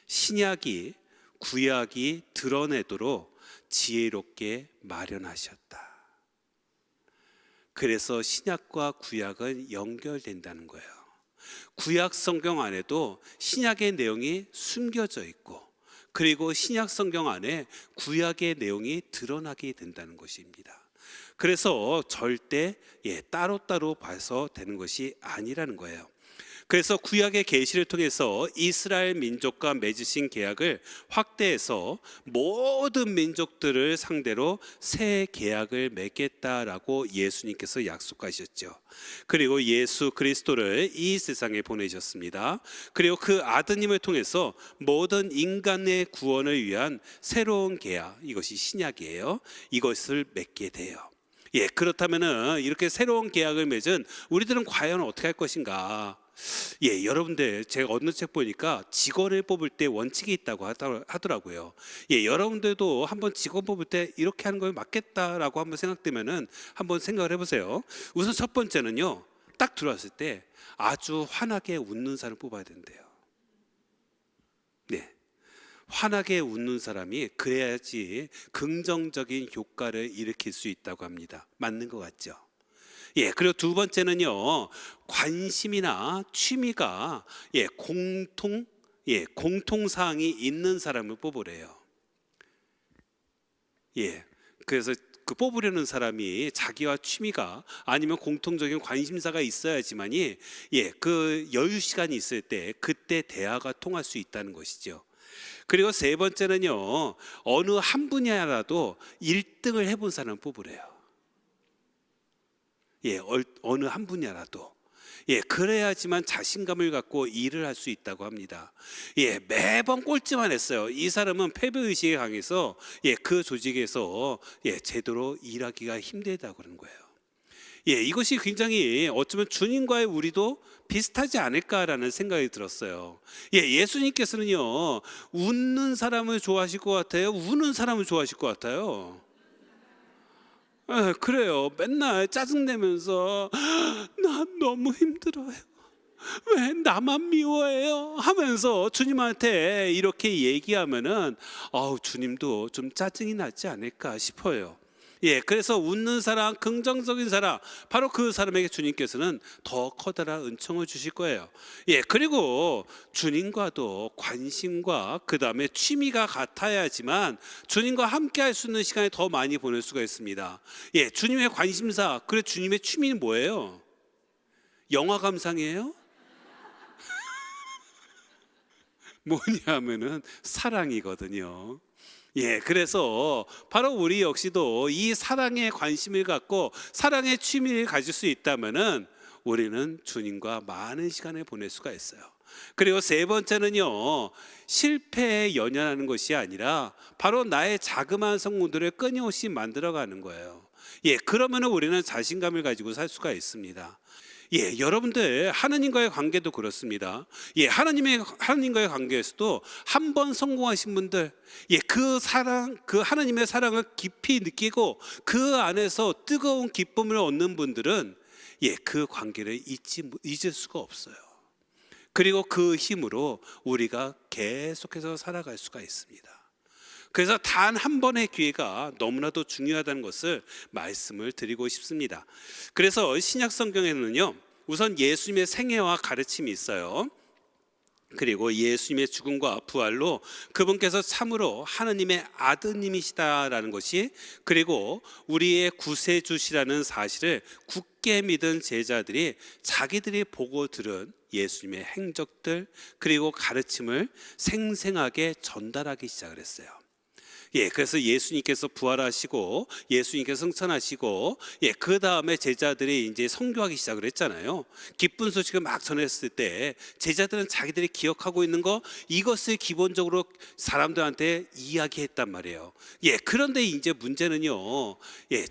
신약이 구약이 드러내도록 지혜롭게 마련하셨다. 그래서 신약과 구약은 연결된다는 거예요. 구약 성경 안에도 신약의 내용이 숨겨져 있고 그리고 신약 성경 안에 구약의 내용이 드러나게 된다는 것입니다. 그래서 절대 따로따로 봐서 되는 것이 아니라는 거예요. 그래서 구약의 계시를 통해서 이스라엘 민족과 맺으신 계약을 확대해서 모든 민족들을 상대로 새 계약을 맺겠다라고 예수님께서 약속하셨죠. 그리고 예수 그리스도를 이 세상에 보내셨습니다. 그리고 그 아드님을 통해서 모든 인간의 구원을 위한 새로운 계약, 이것이 신약이에요. 이것을 맺게 돼요. 그렇다면은 이렇게 새로운 계약을 맺은 우리들은 과연 어떻게 할 것인가? 여러분들 제가 어느 책 보니까 직원을 뽑을 때 원칙이 있다고 하더라고요. 여러분들도 한번 직원 뽑을 때 이렇게 하는 걸 맞겠다라고 한번 생각되면은 한번 생각을 해보세요. 우선 첫 번째는요, 딱 들어왔을 때 아주 환하게 웃는 사람을 뽑아야 된대요. 환하게 웃는 사람이 그래야지 긍정적인 효과를 일으킬 수 있다고 합니다. 맞는 것 같죠? 그리고 두 번째는요, 관심이나 취미가 공통사항이 있는 사람을 뽑으래요. 그래서 그 뽑으려는 사람이 자기와 취미가 아니면 공통적인 관심사가 있어야지만이 그 여유 시간이 있을 때 그때 대화가 통할 수 있다는 것이죠. 그리고 세 번째는요, 어느 한 분야라도 1등을 해본 사람을 뽑으래요. 어느 한 분야라도. 그래야지만 자신감을 갖고 일을 할 수 있다고 합니다. 매번 꼴찌만 했어요. 이 사람은 패배의식에 강해서 그 조직에서 제대로 일하기가 힘들다고 그러는 거예요. 이것이 굉장히 어쩌면 주님과의 우리도 비슷하지 않을까라는 생각이 들었어요. 예수님께서는요, 웃는 사람을 좋아하실 것 같아요? 우는 사람을 좋아하실 것 같아요? 그래요. 맨날 짜증내면서 나 너무 힘들어요, 왜 나만 미워해요? 하면서 주님한테 이렇게 얘기하면은 주님도 좀 짜증이 나지 않을까 싶어요. 그래서 웃는 사람, 긍정적인 사람, 바로 그 사람에게 주님께서는 더 커다란 은총을 주실 거예요. 그리고 주님과도 관심과 그 다음에 취미가 같아야지만 주님과 함께 할 수 있는 시간을 더 많이 보낼 수가 있습니다. 주님의 관심사, 그래 주님의 취미는 뭐예요? 영화 감상이에요? 뭐냐면은 사랑이거든요. 그래서 바로 우리 역시도 이 사랑에 관심을 갖고 사랑의 취미를 가질 수 있다면은 우리는 주님과 많은 시간을 보낼 수가 있어요. 그리고 세 번째는요, 실패에 연연하는 것이 아니라 바로 나의 자그마한 성공들을 끊임없이 만들어가는 거예요. 그러면 우리는 자신감을 가지고 살 수가 있습니다. 여러분들 하나님과의 관계도 그렇습니다. 하나님과의 관계에서도 한 번 성공하신 분들, 그 사랑, 그 하나님의 사랑을 깊이 느끼고 그 안에서 뜨거운 기쁨을 얻는 분들은 그 관계를 잊을 수가 없어요. 그리고 그 힘으로 우리가 계속해서 살아갈 수가 있습니다. 그래서 단 한 번의 기회가 너무나도 중요하다는 것을 말씀을 드리고 싶습니다. 그래서 신약 성경에는요, 우선 예수님의 생애와 가르침이 있어요. 그리고 예수님의 죽음과 부활로 그분께서 참으로 하나님의 아드님이시다라는 것이, 그리고 우리의 구세주시라는 사실을 굳게 믿은 제자들이 자기들이 보고 들은 예수님의 행적들 그리고 가르침을 생생하게 전달하기 시작을 했어요. 그래서 예수님께서 부활하시고 예수님께서 승천하시고 그 다음에 제자들이 이제 선교하기 시작을 했잖아요. 기쁜 소식을 막 전했을 때 제자들은 자기들이 기억하고 있는 거, 이것을 기본적으로 사람들한테 이야기했단 말이에요. 그런데 이제 문제는요,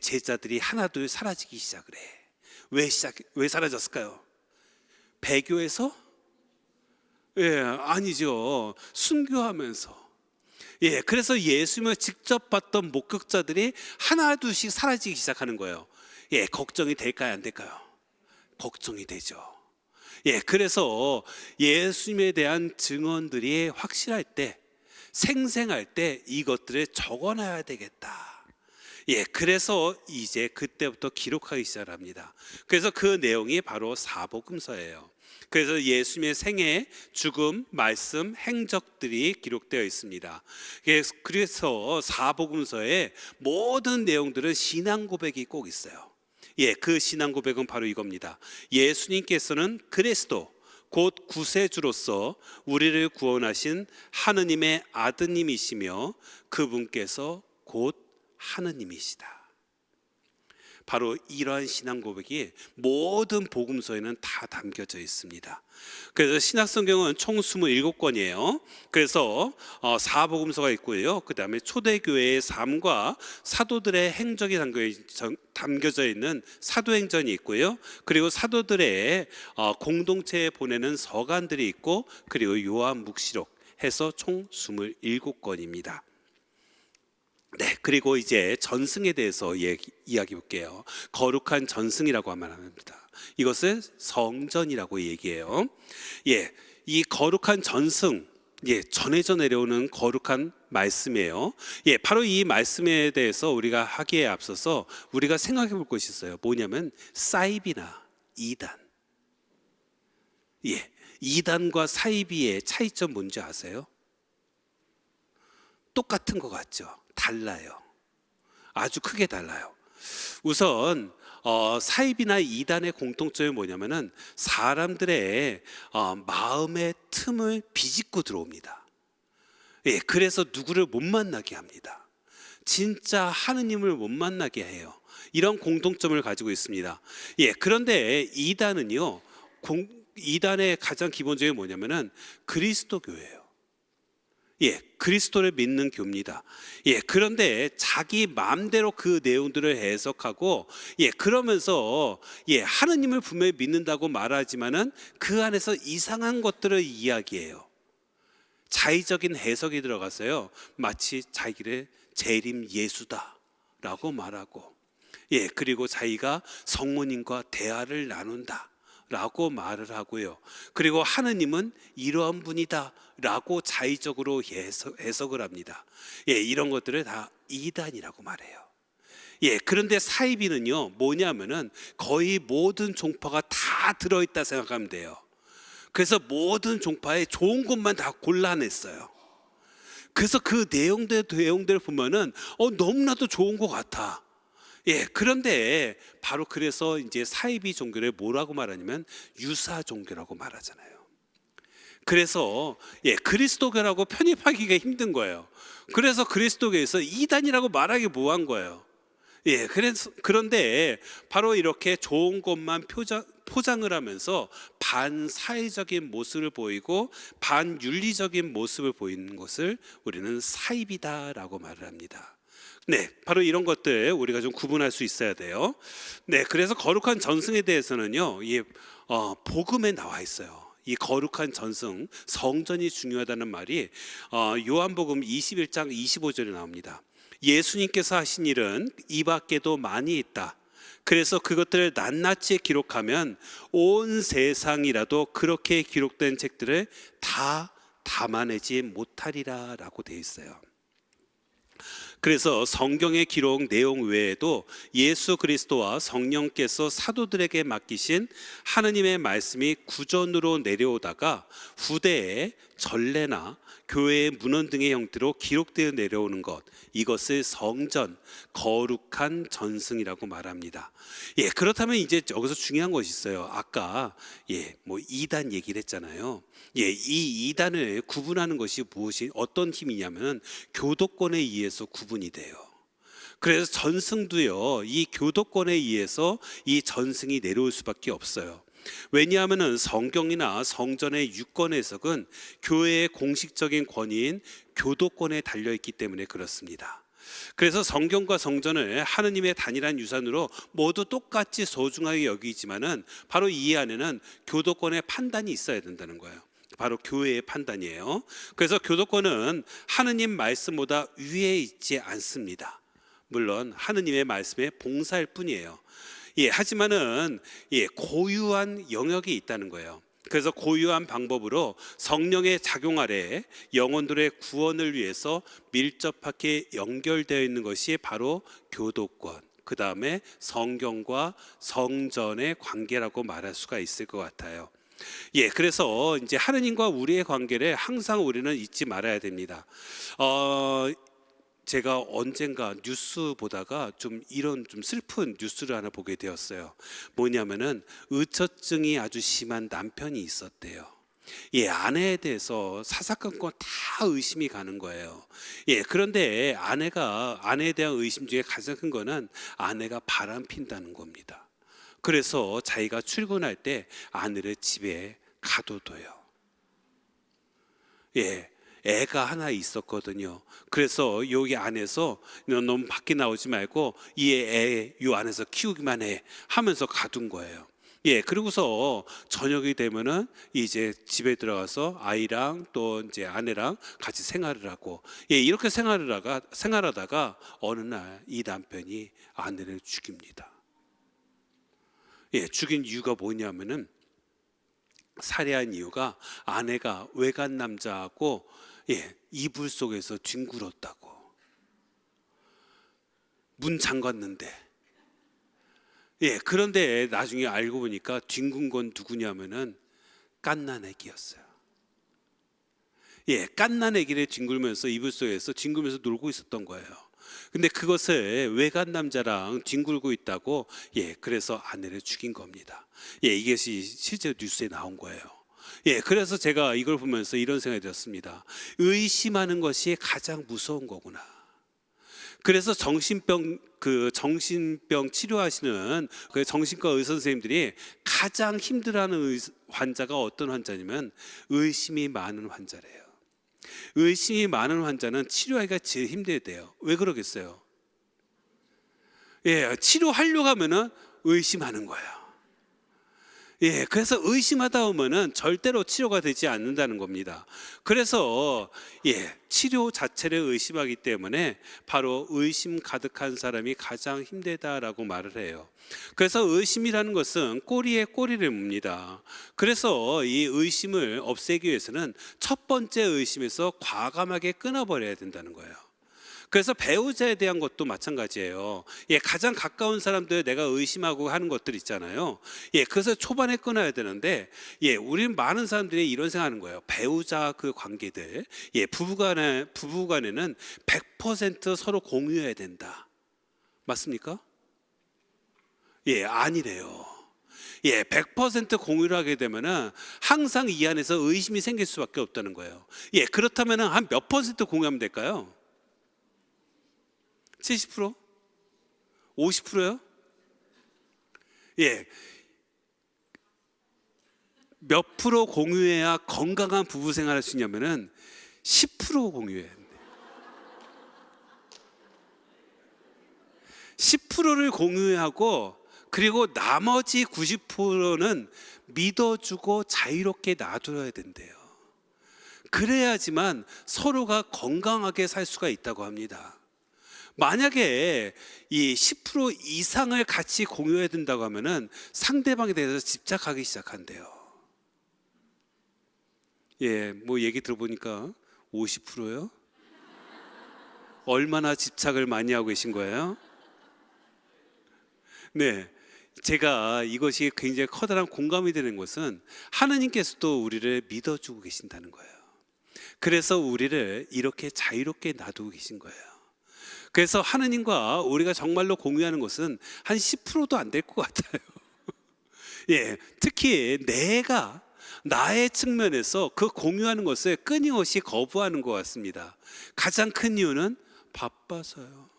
제자들이 하나둘 사라지기 시작을 해. 왜 사라졌을까요? 배교에서? 아니죠. 순교하면서. 그래서 예수님을 직접 봤던 목격자들이 하나둘씩 사라지기 시작하는 거예요. 걱정이 될까요, 안 될까요? 걱정이 되죠. 그래서 예수님에 대한 증언들이 확실할 때, 생생할 때 이것들을 적어놔야 되겠다. 그래서 이제 그때부터 기록하기 시작합니다. 그래서 그 내용이 바로 사복음서예요. 그래서 예수님의 생애, 죽음, 말씀, 행적들이 기록되어 있습니다. 그래서 사복음서의 모든 내용들은 신앙 고백이 꼭 있어요. 그 신앙 고백은 바로 이겁니다. 예수님께서는 그리스도, 곧 구세주로서 우리를 구원하신 하느님의 아드님이시며 그분께서 곧 하느님이시다. 바로 이러한 신앙 고백이 모든 복음서에는 다 담겨져 있습니다. 그래서 신약성경은 총 27권이에요. 그래서 사복음서가 있고요, 그 다음에 초대교회의 삶과 사도들의 행적이 담겨져 있는 사도행전이 있고요, 그리고 사도들의 공동체에 보내는 서간들이 있고, 그리고 요한묵시록 해서 총 27권입니다. 그리고 이제 전승에 대해서 이야기해 볼게요. 거룩한 전승이라고 말합니다. 이것을 성전이라고 얘기해요. 이 거룩한 전승, 전해져 내려오는 거룩한 말씀이에요. 바로 이 말씀에 대해서 우리가 하기에 앞서서 우리가 생각해 볼 것이 있어요. 뭐냐면 사이비나 이단. 이단과 사이비의 차이점 뭔지 아세요? 똑같은 것 같죠? 달라요. 아주 크게 달라요. 우선 사입이나 이단의 공통점이 뭐냐면은 사람들의 마음의 틈을 비집고 들어옵니다. 그래서 누구를 못 만나게 합니다. 진짜 하느님을 못 만나게 해요. 이런 공통점을 가지고 있습니다. 그런데 이단은요, 이단의 가장 기본적인 뭐냐면은 그리스도교예요. 그리스도를 믿는 교입니다. 그런데 자기 마음대로 그 내용들을 해석하고, 그러면서 하느님을 분명히 믿는다고 말하지만은 그 안에서 이상한 것들을 이야기해요. 자의적인 해석이 들어가서요, 마치 자기를 재림 예수다라고 말하고, 그리고 자기가 성모님과 대화를 나눈다 라고 말을 하고요, 그리고 하느님은 이러한 분이다 라고 자의적으로 해석을 합니다. 이런 것들을 다 이단이라고 말해요. 그런데 사이비는요, 뭐냐면은 거의 모든 종파가 다 들어있다 생각하면 돼요. 그래서 모든 종파에 좋은 것만 다 골라냈어요. 그래서 그 내용들을 보면은 너무나도 좋은 것 같아. 그런데 바로 그래서 이제 사이비 종교를 뭐라고 말하냐면 유사 종교라고 말하잖아요. 그래서 그리스도교라고 편입하기가 힘든 거예요. 그래서 그리스도교에서 이단이라고 말하기 뭐한 거예요. 그런데 바로 이렇게 좋은 것만 포장을 하면서 반사회적인 모습을 보이고 반윤리적인 모습을 보이는 것을 우리는 사입이다라고 말을 합니다. 네, 바로 이런 것들 우리가 좀 구분할 수 있어야 돼요. 네, 그래서 거룩한 전승에 대해서는요, 복음에 나와 있어요. 이 거룩한 전승, 성전이 중요하다는 말이 요한복음 21장 25절에 나옵니다. 예수님께서 하신 일은 이 밖에도 많이 있다. 그래서 그것들을 낱낱이 기록하면 온 세상이라도 그렇게 기록된 책들을 다 담아내지 못하리라 라고 되어 있어요. 그래서 성경의 기록 내용 외에도 예수 그리스도와 성령께서 사도들에게 맡기신 하느님의 말씀이 구전으로 내려오다가 후대에 전례나 교회의 문헌 등의 형태로 기록되어 내려오는 것, 이것을 성전, 거룩한 전승이라고 말합니다. 그렇다면 이제 여기서 중요한 것이 있어요. 아까 이단 얘기를 했잖아요. 이 이단을 구분하는 것이 무엇이 어떤 힘이냐면 교도권에 의해서 구분이 돼요. 그래서 전승도요, 이 교도권에 의해서 이 전승이 내려올 수밖에 없어요. 왜냐하면 성경이나 성전의 유권 해석은 교회의 공식적인 권위인 교도권에 달려있기 때문에 그렇습니다. 그래서 성경과 성전을 하느님의 단일한 유산으로 모두 똑같이 소중하게 여기지만은 바로 이 안에는 교도권의 판단이 있어야 된다는 거예요. 바로 교회의 판단이에요. 그래서 교도권은 하느님 말씀보다 위에 있지 않습니다. 물론 하느님의 말씀에 봉사할 뿐이에요. 하지만은 고유한 영역이 있다는 거예요. 그래서 고유한 방법으로 성령의 작용 아래 영혼들의 구원을 위해서 밀접하게 연결되어 있는 것이 바로 교도권, 그 다음에 성경과 성전의 관계라고 말할 수가 있을 것 같아요. 그래서 이제 하느님과 우리의 관계를 항상 우리는 잊지 말아야 됩니다. 제가 언젠가 뉴스 보다가 이런 슬픈 뉴스를 하나 보게 되었어요. 뭐냐면은 의처증이 아주 심한 남편이 있었대요. 아내에 대해서 사사건건 다 의심이 가는 거예요. 그런데 아내에 대한 의심 중에 가장 큰 거는 아내가 바람 핀다는 겁니다. 그래서 자기가 출근할 때 아내를 집에 가둬둬요. 애가 하나 있었거든요. 그래서 여기 안에서 너무 밖에 나오지 말고 이 안에서 키우기만 해 하면서 가둔 거예요. 그리고서 저녁이 되면은 이제 집에 들어가서 아이랑 또 이제 아내랑 같이 생활을 하고 이렇게 생활하다가 어느 날 이 남편이 아내를 죽입니다. 죽인 이유가 뭐냐면은 살해한 이유가 아내가 외간 남자하고 이불 속에서 뒹굴었다고. 문 잠갔는데. 그런데 나중에 알고 보니까 뒹군 건 누구냐면은 갓난아기였어요. 갓난아기를 뒹굴면서 이불 속에서 뒹굴면서 놀고 있었던 거예요. 근데 그것을 외간 남자랑 뒹굴고 있다고 그래서 아내를 죽인 겁니다. 이것이 실제 뉴스에 나온 거예요. 그래서 제가 이걸 보면서 이런 생각이 들었습니다. 의심하는 것이 가장 무서운 거구나. 그래서 정신병 치료하시는 그 정신과 의사 선생님들이 가장 힘들어하는 환자가 어떤 환자냐면 의심이 많은 환자래요. 의심이 많은 환자는 치료하기가 제일 힘들대요. 왜 그러겠어요? 치료하려고 하면은 의심하는 거예요. 그래서 의심하다 보면은 절대로 치료가 되지 않는다는 겁니다. 그래서 치료 자체를 의심하기 때문에 바로 의심 가득한 사람이 가장 힘들다라고 말을 해요. 그래서 의심이라는 것은 꼬리에 꼬리를 묻니다. 그래서 이 의심을 없애기 위해서는 첫 번째 의심에서 과감하게 끊어버려야 된다는 거예요. 그래서 배우자에 대한 것도 마찬가지예요. 가장 가까운 사람들 내가 의심하고 하는 것들 있잖아요. 그래서 초반에 끊어야 되는데, 우리는 많은 사람들이 이런 생각하는 거예요. 배우자 그 관계들, 부부간에는 100% 서로 공유해야 된다. 맞습니까? 아니래요. 100% 공유를 하게 되면은 항상 이 안에서 의심이 생길 수밖에 없다는 거예요. 그렇다면은 한 몇 퍼센트 공유하면 될까요? 70%? 50%요? 몇 프로 공유해야 건강한 부부 생활할 수 있냐면은 10% 공유해야 돼요. 10%를 공유하고 그리고 나머지 90%는 믿어주고 자유롭게 놔둬야 된대요. 그래야지만 서로가 건강하게 살 수가 있다고 합니다. 만약에 이 10% 이상을 같이 공유해야 된다고 하면은 상대방에 대해서 집착하기 시작한대요. 뭐 얘기 들어보니까 50%요? 얼마나 집착을 많이 하고 계신 거예요? 네, 제가 이것이 굉장히 커다란 공감이 되는 것은 하나님께서도 우리를 믿어주고 계신다는 거예요. 그래서 우리를 이렇게 자유롭게 놔두고 계신 거예요. 그래서 하나님과 우리가 정말로 공유하는 것은 한 10%도 안 될 것 같아요. 특히 내가 나의 측면에서 그 공유하는 것을 끊임없이 거부하는 것 같습니다. 가장 큰 이유는 바빠서요.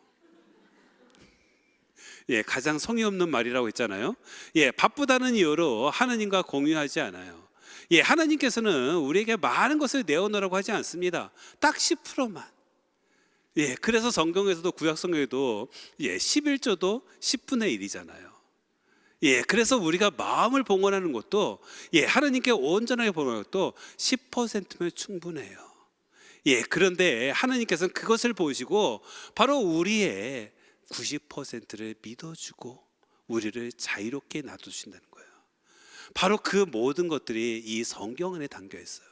가장 성의 없는 말이라고 했잖아요. 바쁘다는 이유로 하나님과 공유하지 않아요. 하나님께서는 우리에게 많은 것을 내어놓으라고 하지 않습니다. 딱 10%만. 그래서 성경에서도 구약 성경에도 11조도 10분의 1이잖아요. 그래서 우리가 마음을 봉헌하는 것도 하나님께 온전하게 봉헌하는 것도 10%면 충분해요. 그런데 하나님께서는 그것을 보시고 바로 우리의 90%를 믿어주고 우리를 자유롭게 놔두신다는 거예요. 바로 그 모든 것들이 이 성경 안에 담겨 있어요.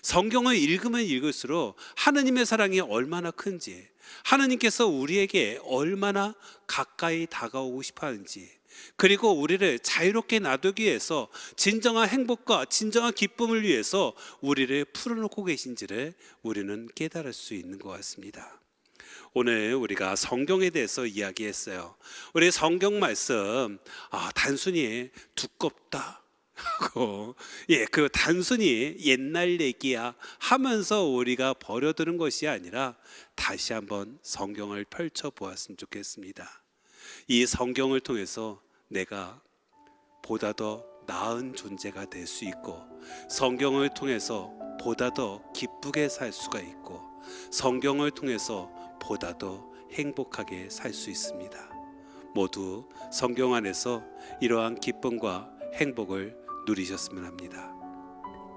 성경을 읽으면 읽을수록 하나님의 사랑이 얼마나 큰지, 하나님께서 우리에게 얼마나 가까이 다가오고 싶어 하는지, 그리고 우리를 자유롭게 놔두기 위해서 진정한 행복과 진정한 기쁨을 위해서 우리를 풀어놓고 계신지를 우리는 깨달을 수 있는 것 같습니다. 오늘 우리가 성경에 대해서 이야기했어요. 우리 성경 말씀 단순히 두껍다 하고 그 단순히 옛날 얘기야 하면서 우리가 버려두는 것이 아니라 다시 한번 성경을 펼쳐 보았으면 좋겠습니다. 이 성경을 통해서 내가 보다 더 나은 존재가 될 수 있고, 성경을 통해서 보다 더 기쁘게 살 수가 있고, 성경을 통해서 보다 더 행복하게 살 수 있습니다. 모두 성경 안에서 이러한 기쁨과 행복을 누리셨으면 합니다.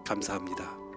감사합니다.